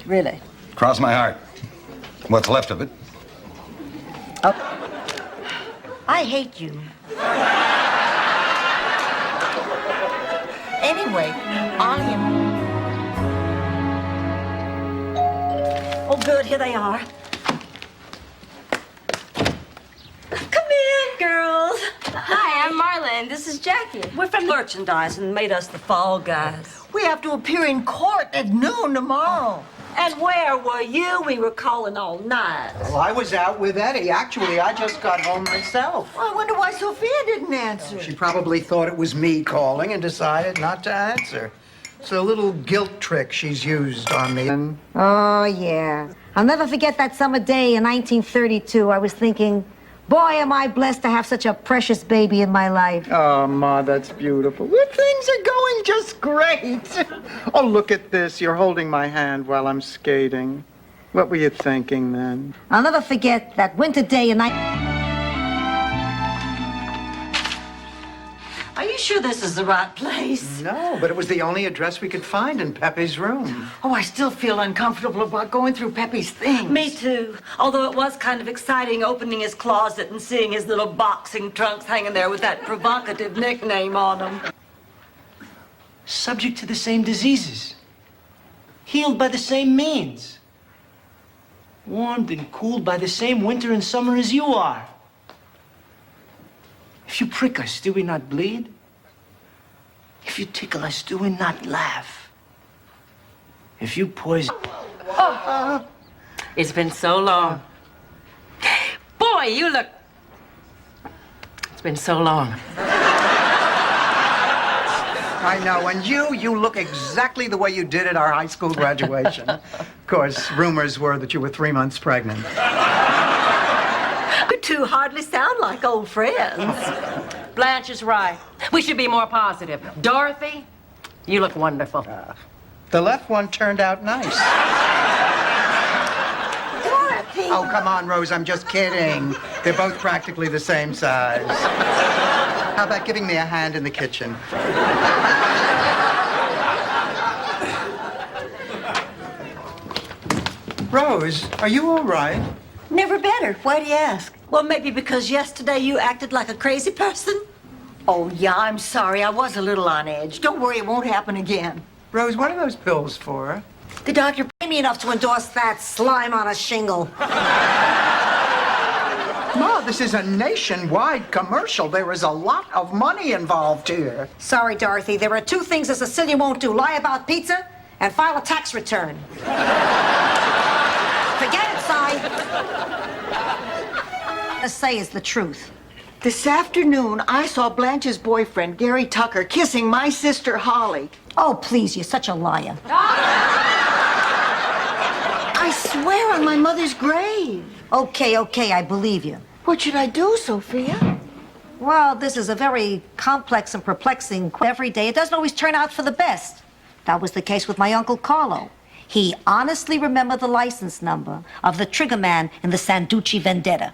Really? Cross my heart. What's left of it? Oh. I hate you. Anyway, on him. Oh, good, here they are. Come in, girls. Hi, I'm Marlon. This is Jackie. We're from merchandise and made us the Fall Guys. We have to appear in court at noon tomorrow. And where were you? We were calling all night. Well, I was out with Eddie. Actually, I just got home myself. Well, I wonder why Sophia didn't answer. She probably thought it was me calling and decided not to answer. It's a little guilt trick she's used on me. Oh, yeah. I'll never forget that summer day in 1932. I was thinking, boy, am I blessed to have such a precious baby in my life. Oh, Ma, that's beautiful. Well, things are going just great. Oh, look at this. You're holding my hand while I'm skating. What were you thinking then? I'll never forget that winter day in Are you sure this is the right place? No, but it was the only address we could find in Pepe's room. Oh, I still feel uncomfortable about going through Pepe's things. Me too. Although it was kind of exciting opening his closet and seeing his little boxing trunks hanging there with that provocative nickname on them. Subject to the same diseases. Healed by the same means. Warmed and cooled by the same winter and summer as you are. If you prick us, do we not bleed? If you tickle us, do we not laugh? If you poison... Oh. It's been so long. Boy, you look... It's been so long. I know, and you look exactly the way you did at our high school graduation. Of course, rumors were that you were 3 months pregnant. You two hardly sound like old friends. Blanche is right. We should be more positive. Dorothy, you look wonderful. The left one turned out nice. Dorothy! Oh, come on, Rose, I'm just kidding. They're both practically the same size. How about giving me a hand in the kitchen? Rose, are you all right? Never better. Why do you ask? Well, maybe because yesterday you acted like a crazy person. Oh, yeah, I'm sorry. I was a little on edge. Don't worry, it won't happen again. Rose, what are those pills for? The doctor paid me enough to endorse that slime on a shingle. Ma, this is a nationwide commercial. There is a lot of money involved here. Sorry, Dorothy. There are two things a Sicilian won't do. Lie about pizza and file a tax return. Forget it, Si. To say is the truth. This afternoon, I saw Blanche's boyfriend, Gary Tucker, kissing my sister, Holly. Oh, please, you're such a liar. I swear on my mother's grave. Okay, I believe you. What should I do, Sophia? Well, this is a very complex and perplexing every day. It doesn't always turn out for the best. That was the case with my Uncle Carlo. He honestly remembered the license number of the triggerman in the Sanducci Vendetta.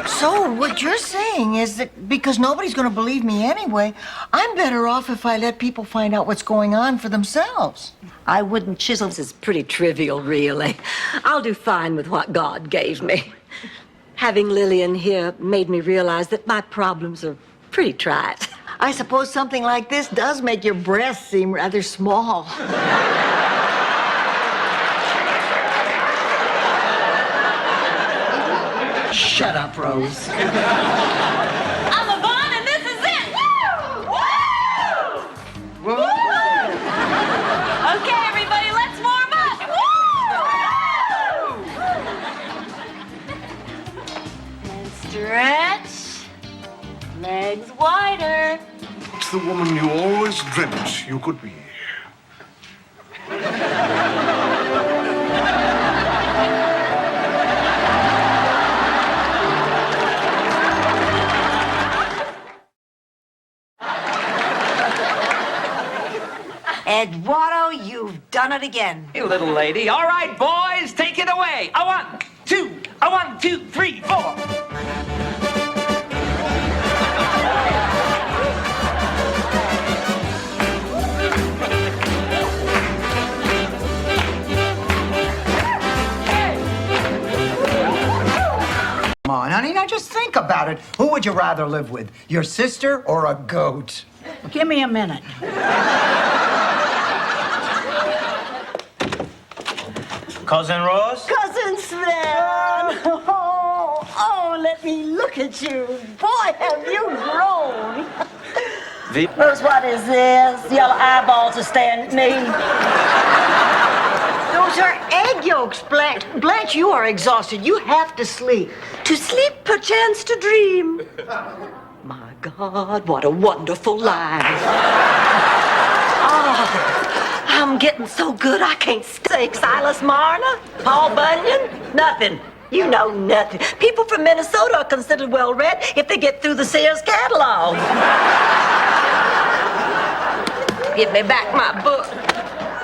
So, what you're saying is that because nobody's going to believe me anyway, I'm better off if I let people find out what's going on for themselves. I wouldn't chisel. This is pretty trivial, really. I'll do fine with what God gave me. Having Lillian here made me realize that my problems are pretty trite. I suppose something like this does make your breasts seem rather small. Shut up, Rose. I'm Yvonne, and this is it. Woo! Woo! Okay, everybody, let's warm up. Woo! And stretch. Legs wider. It's the woman you always dreamt you could be. Eduardo, you've done it again. Hey, little lady. All right, boys, take it away. A 1, 2, a 1, 2, 3, 4. Come on, honey, now just think about it. Who would you rather live with, your sister or a goat? Give me a minute. Cousin Rose? Cousin Sven! Oh, let me look at you. Boy, have you grown. Rose, what is this? Yellow eyeballs are staring at me. Those are egg yolks, Blanche. Blanche, you are exhausted. You have to sleep. To sleep, perchance to dream. My God, what a wonderful life. Oh, I'm getting so good I can't say Silas Marner, Paul Bunyan, nothing. You know nothing. People from Minnesota are considered well-read if they get through the Sears catalog. Give me back my book.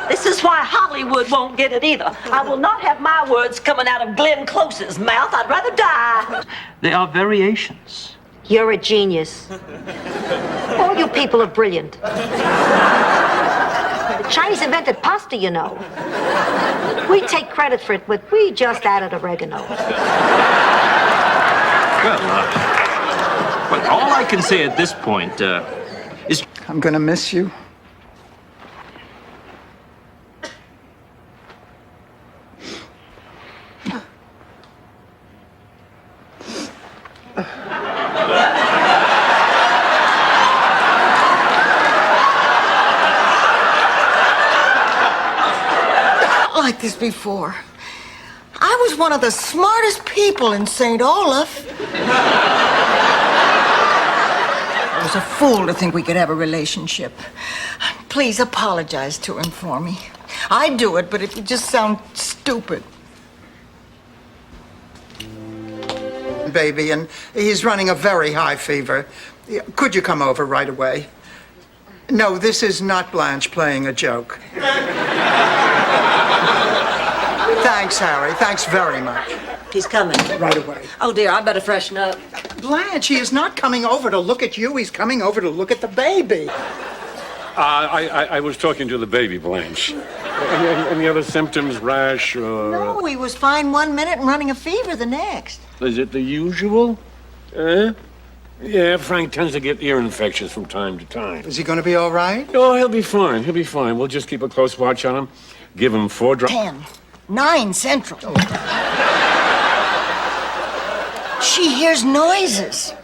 This is why Hollywood won't get it either. I will not have my words coming out of Glenn Close's mouth. I'd rather die. They are variations. You're a genius. All you people are brilliant. The Chinese invented pasta, you know. We take credit for it, but we just added oregano. Well, but all I can say at this point is... I'm gonna miss you. Like this before. I was one of the smartest people in St. Olaf. I was a fool to think we could have a relationship. Please apologize to him for me. I'd do it, but it would just sound stupid. Baby, and he's running a very high fever. Could you come over right away? No, this is not Blanche playing a joke. Thanks, Harry. Thanks very much. He's coming. Right away. Oh, dear, I better freshen up. Blanche, he is not coming over to look at you. He's coming over to look at the baby. I was talking to the baby, Blanche. Any other symptoms, rash? No, he was fine 1 minute and running a fever the next. Is it the usual? Yeah, Frank tends to get ear infections from time to time. Is he going to be all right? Oh, he'll be fine. He'll be fine. We'll just keep a close watch on him. Give him 4 drops. 10, 9 Central. She hears noises.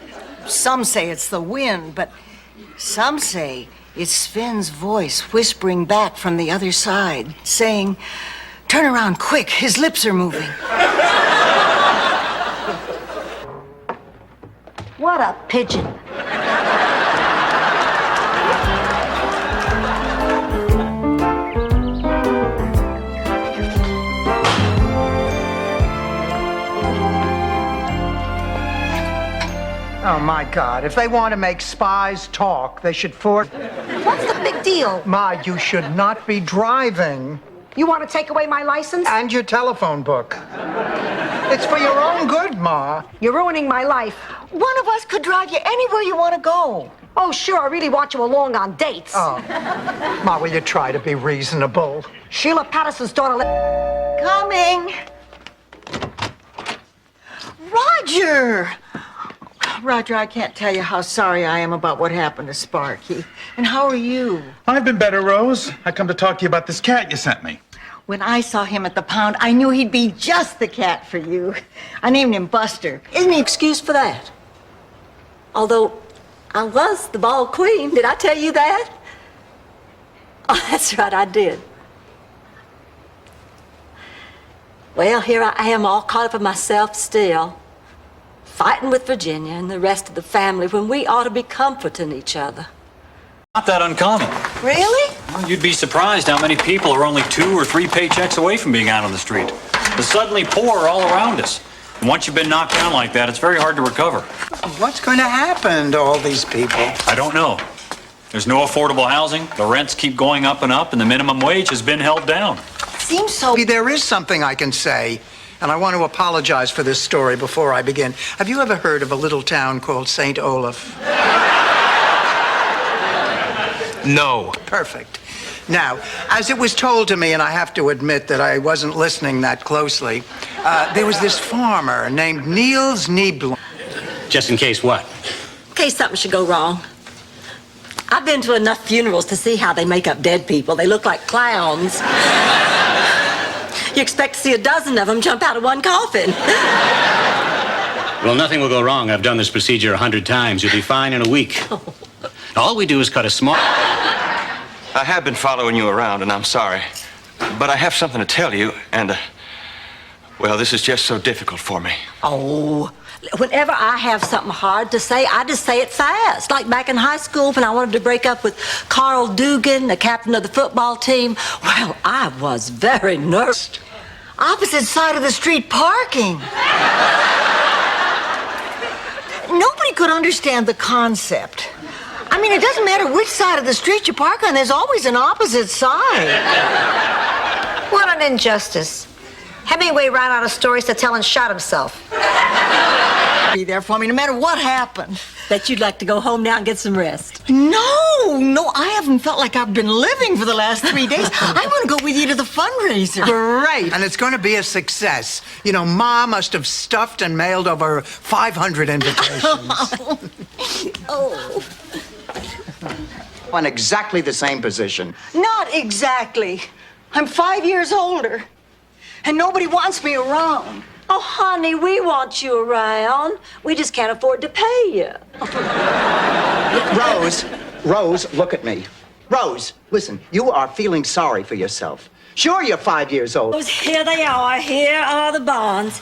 Some say it's the wind, but some say it's Sven's voice whispering back from the other side, saying, "Turn around quick, his lips are moving." What a pigeon. Oh, my God. If they want to make spies talk, they should What's the big deal? Ma, you should not be driving. You want to take away my license? And your telephone book. It's for your own good, Ma. You're ruining my life. One of us could drive you anywhere you want to go. Oh, sure, I really want you along on dates. Oh. Ma, will you try to be reasonable? Sheila Patterson's daughter... Coming. Roger! Roger, I can't tell you how sorry I am about what happened to Sparky. And how are you? I've been better, Rose. I come to talk to you about this cat you sent me. When I saw him at the pound, I knew he'd be just the cat for you. I named him Buster. Isn't he excused for that? Although I was the ball queen. Did I tell you that? Oh, that's right, I did. Well, here I am all caught up in myself still, fighting with Virginia and the rest of the family when we ought to be comforting each other. Not that uncommon. Really? Well, you'd be surprised how many people are only 2 or 3 paychecks away from being out on the street. The suddenly poor are all around us. And once you've been knocked down like that, it's very hard to recover. What's going to happen to all these people? I don't know. There's no affordable housing, the rents keep going up and up, and the minimum wage has been held down. Seems so. There is something I can say, and I want to apologize for this story before I begin. Have you ever heard of a little town called St. Olaf? No. Perfect. Now, as it was told to me, and I have to admit that I wasn't listening that closely, there was this farmer named Niels Nieblom. Just in case what? In case something should go wrong. I've been to enough funerals to see how they make up dead people. They look like clowns. You expect to see a dozen of them jump out of one coffin. Well, nothing will go wrong. I've done this procedure 100 times. You'll be fine in a week. All we do is cut a small... I have been following you around, and I'm sorry. But I have something to tell you, and, well, this is just so difficult for me. Oh, whenever I have something hard to say, I just say it fast. Like back in high school when I wanted to break up with Carl Dugan, the captain of the football team. Well, I was very nervous. Opposite side of the street parking. Nobody could understand the concept. I mean, it doesn't matter which side of the street you park on, there's always an opposite side. What an injustice. Hemingway ran out of stories to tell and shot himself. Be there for me no matter what happened. Bet you'd like to go home now and get some rest. No, I haven't felt like I've been living for the last 3 days. I want to go with you to the fundraiser. Great. And it's going to be a success. You know, Ma must have stuffed and mailed over 500 invitations. Oh. On exactly the same position. Not exactly. I'm 5 years older, and nobody wants me around. Oh, honey, we want you around. We just can't afford to pay you. Rose, look at me. Rose, listen, you are feeling sorry for yourself. Sure, you're 5 years old. Here they are. Here are the bonds.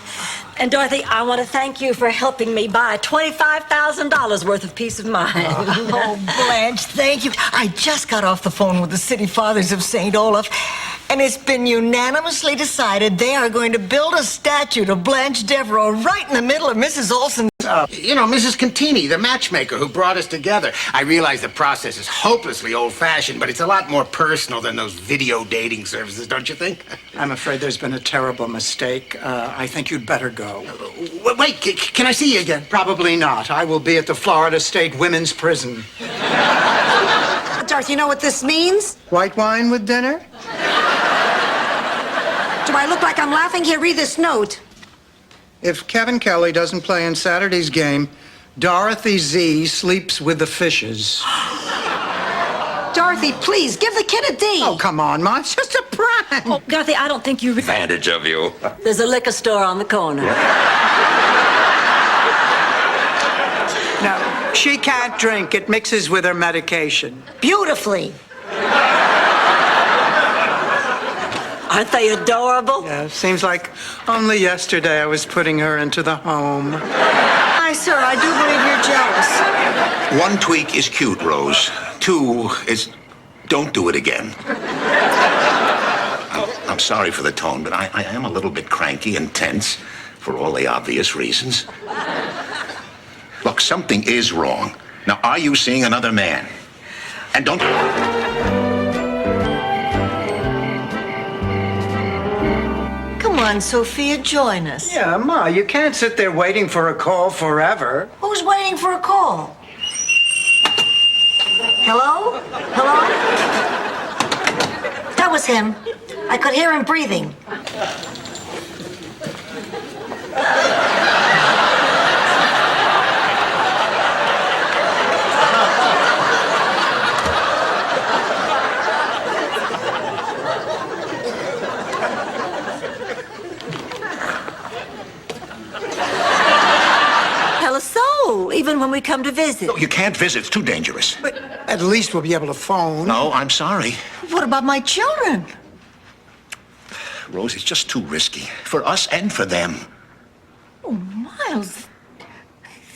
And Dorothy, I want to thank you for helping me buy $25,000 worth of peace of mind. Oh, Blanche, thank you. I just got off the phone with the City Fathers of St. Olaf, and it's been unanimously decided they are going to build a statue to Blanche Devereaux right in the middle of Mrs. Olson's. You know, Mrs. Contini, the matchmaker who brought us together. I realize the process is hopelessly old-fashioned, but it's a lot more personal than those video dating services, don't you think? I'm afraid there's been a terrible mistake. I think you'd better go. Wait, can I see you again? Probably not. I will be at the Florida State Women's Prison. Dorothy, you know what this means? White wine with dinner? Do I look like I'm laughing? Here, read this note. If Kevin Kelly doesn't play in Saturday's game, Dorothy Z sleeps with the fishes. Dorothy, please, give the kid a D. Oh, come on, Ma. It's just a prank. Oh, Dorothy, I don't think you... Advantage of you. There's a liquor store on the corner. No, she can't drink. It mixes with her medication. Beautifully. Aren't they adorable? Yeah, seems like only yesterday I was putting her into the home. Hi, sir, I do believe you're jealous. 1 tweak is cute, Rose. 2 is don't do it again. I'm sorry for the tone, but I am a little bit cranky and tense for all the obvious reasons. Look, something is wrong. Now, are you seeing another man? And don't... Come on, Sophia, join us. Yeah, Ma, you can't sit there waiting for a call forever. Who's waiting for a call? Hello? Hello? That was him. I could hear him breathing. Tell us so, even when we come to visit. No, you can't visit. It's too dangerous. But at least we'll be able to phone. No, I'm sorry. What about my children? Rose, it's just too risky. For us and for them. Oh, Miles,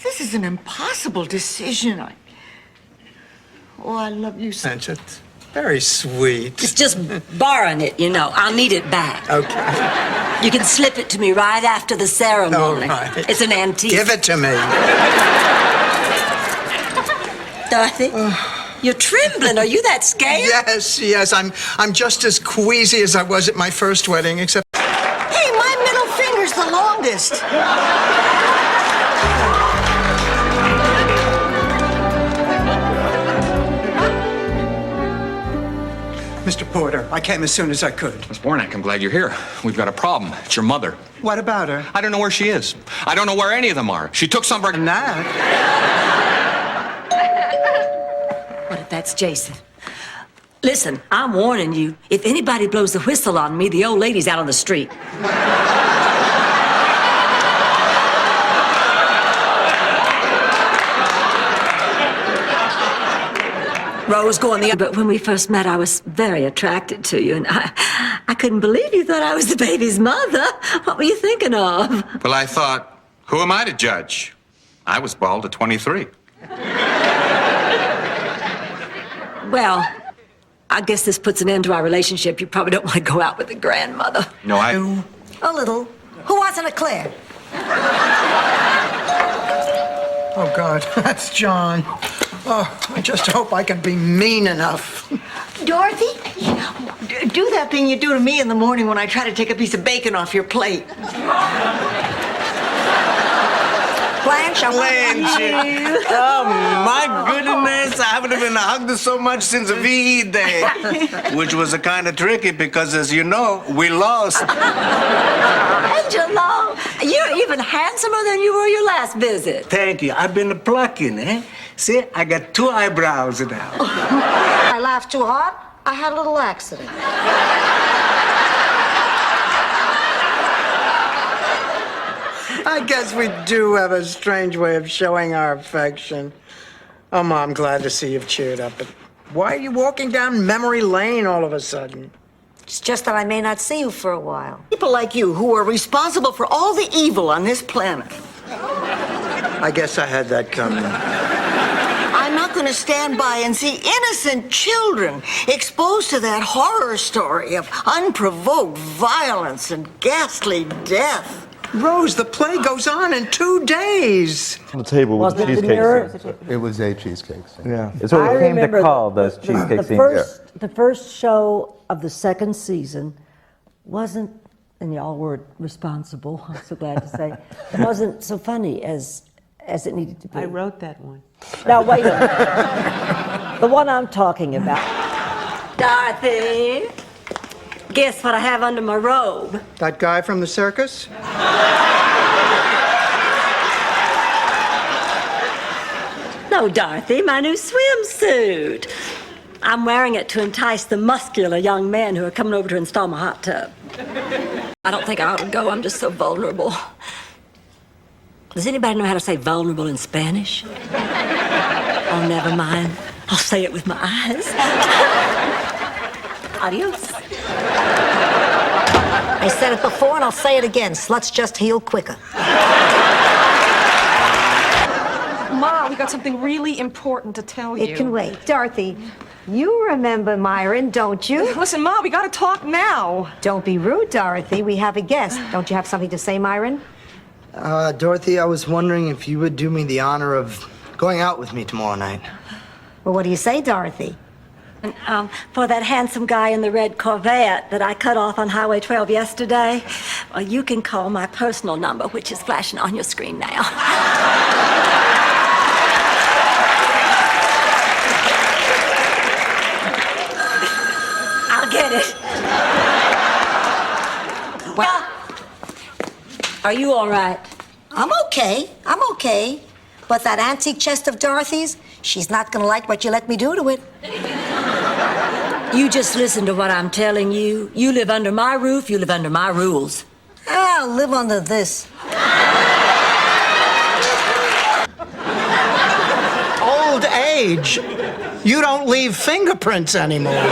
this is an impossible decision. I love you so. It's very sweet. It's just borrowing it, you know. I'll need it back. Okay. You can slip it to me right after the ceremony. All right. It's an antique. Give it to me. Dorothy, You're trembling. Are you that scared? Yes, I'm just as queasy as I was at my first wedding, except. Hey, my middle finger's the longest. Mr. Porter, I came as soon as I could. Miss Bornak, I'm glad you're here. We've got a problem. It's your mother. What about her? I don't know where she is. I don't know where any of them are. She took somebody. Nat? What if that's Jason? Listen, I'm warning you. If anybody blows the whistle on me, the old lady's out on the street. Rose, go on the... But when we first met, I was very attracted to you, and I couldn't believe you thought I was the baby's mother. What were you thinking of? Well, I thought, who am I to judge? I was bald at 23. Well, I guess this puts an end to our relationship. You probably don't want to go out with the grandmother. No, I... A little. Who wants an eclair? Oh, God, that's John. Oh, I just hope I can be mean enough. Dorothy, do that thing you do to me in the morning when I try to take a piece of bacon off your plate. Blanche, I want you. Oh, my goodness. I haven't been hugged so much since VE Day, which was a kind of tricky because, as you know, we lost. Angelo, you're even handsomer than you were your last visit. Thank you. I've been plucking, eh? See, I got 2 eyebrows now. I laughed too hard. I had a little accident. I guess we do have a strange way of showing our affection. Oh, Ma, I'm glad to see you've cheered up, but why are you walking down memory lane all of a sudden? It's just that I may not see you for a while. People like you who are responsible for all the evil on this planet. I guess I had that coming. I'm not going to stand by and see innocent children exposed to that horror story of unprovoked violence and ghastly death. Rose, the play goes on in 2 days. On the table with Was the it the cheesecake. mirror? It was a cheesecake. Yeah. It's what I we came to remember call those cheesecake scenes. The first show of the second season wasn't, and y'all were responsible, I'm so glad to say, it wasn't so funny as it needed to be. I wrote that one. Now, wait a minute. The one I'm talking about. Dorothy, guess what I have under my robe? That guy from the circus? No, Dorothy, my new swimsuit. I'm wearing it to entice the muscular young men who are coming over to install my hot tub. I don't think I ought to go. I'm just so vulnerable. Does anybody know how to say vulnerable in Spanish? Oh, never mind. I'll say it with my eyes. Adios. I said it before and I'll say it again. Sluts just heal quicker. Ma, we got something really important to tell you. It can wait. Dorothy, you remember Myron, don't you? Listen, Ma, we gotta talk now. Don't be rude, Dorothy. We have a guest. Don't you have something to say, Myron? Dorothy, I was wondering if you would do me the honor of going out with me tomorrow night. Well, what do you say, Dorothy? And, for that handsome guy in the red Corvette that I cut off on Highway 12 yesterday, well, you can call my personal number, which is flashing on your screen now. I'll get it. Well, are you all right? I'm okay. I'm okay. But that antique chest of Dorothy's, she's not gonna like what you let me do to it. You just listen to what I'm telling you. You live under my roof, you live under my rules. I'll live under this. Old age. You don't leave fingerprints anymore.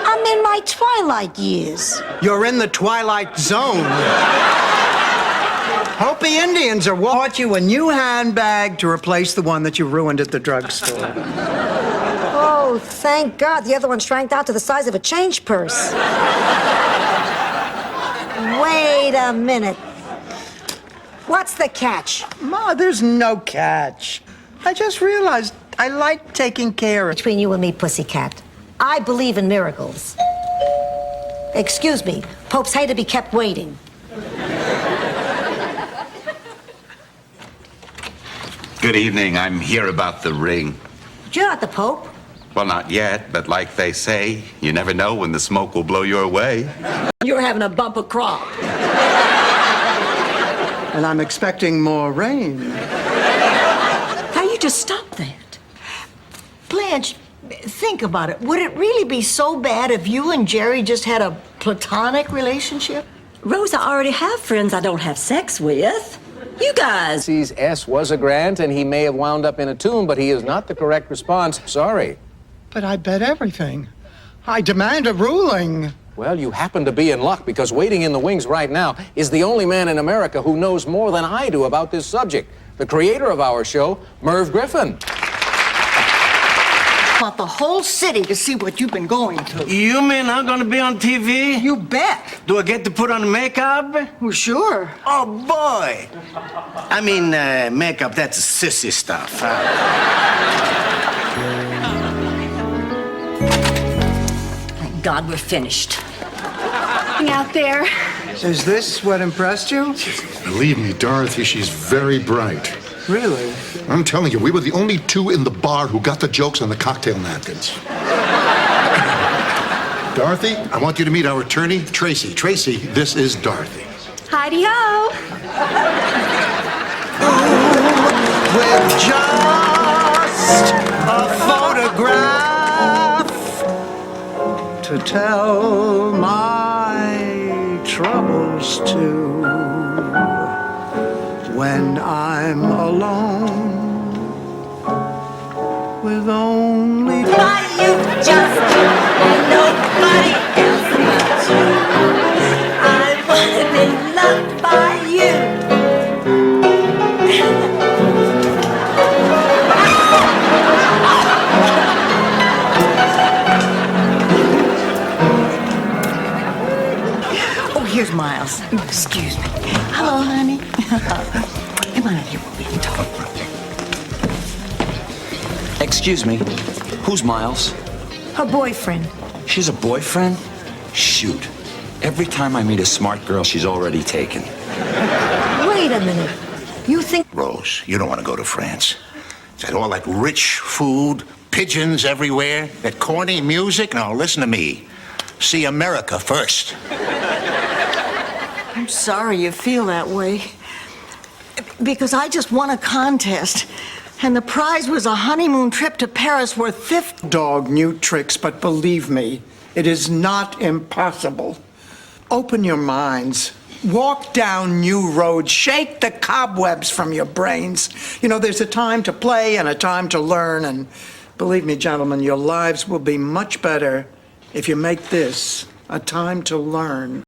I'm in my twilight years. You're in the twilight zone. Hopi Indians are bought you a new handbag to replace the one that you ruined at the drugstore. Oh, thank God. The other one shrank down to the size of a change purse. Wait a minute. What's the catch? Ma, there's no catch. I just realized I like taking care of... Between you and me, pussycat, I believe in miracles. Excuse me, popes hate to be kept waiting. Good evening. I'm here about the ring. You're not the pope. Well, not yet, but like they say, you never know when the smoke will blow your way. You're having a bumper crop. And I'm expecting more rain. How you just stop that? Blanche, think about it. Would it really be so bad if you and Jerry just had a platonic relationship? Rose, I already have friends I don't have sex with. You guys. S was a grant, and he may have wound up in a tomb, but he is not the correct response. Sorry. But I bet everything. I demand a ruling. Well, you happen to be in luck, because waiting in the wings right now is the only man in America who knows more than I do about this subject. The creator of our show, Merv Griffin. I want the whole city to see what you've been going through. You mean I'm gonna be on TV? You bet. Do I get to put on makeup? Well, sure. Oh, boy. I mean, makeup, that's sissy stuff. Thank God we're finished. Out there. Is this what impressed you? Believe me, Dorothy, she's very bright. Really? I'm telling you, we were the only two in the bar who got the jokes on the cocktail napkins. Dorothy, I want you to meet our attorney, Tracy. Tracy, this is Dorothy. Heidi-ho. With just a photograph to tell my troubles to. When I'm alone with only You just ain't nobody else but you. I wanna be loved by you. Oh, here's Miles. Excuse me. Hello, honey. Come on in here. We can talk. Excuse me, who's Miles? Her boyfriend. She's a boyfriend? Shoot. Every time I meet a smart girl, she's already taken. Wait a minute. You think... Rose, you don't want to go to France. Is that all that rich food, pigeons everywhere, that corny music? Now, listen to me. See America first. I'm sorry you feel that way. Because I just won a contest. And the prize was a honeymoon trip to Paris worth $50. dog new tricks, but believe me, it is not impossible. Open your minds. Walk down new roads. Shake the cobwebs from your brains. You know, there's a time to play and a time to learn. And believe me, gentlemen, your lives will be much better if you make this a time to learn.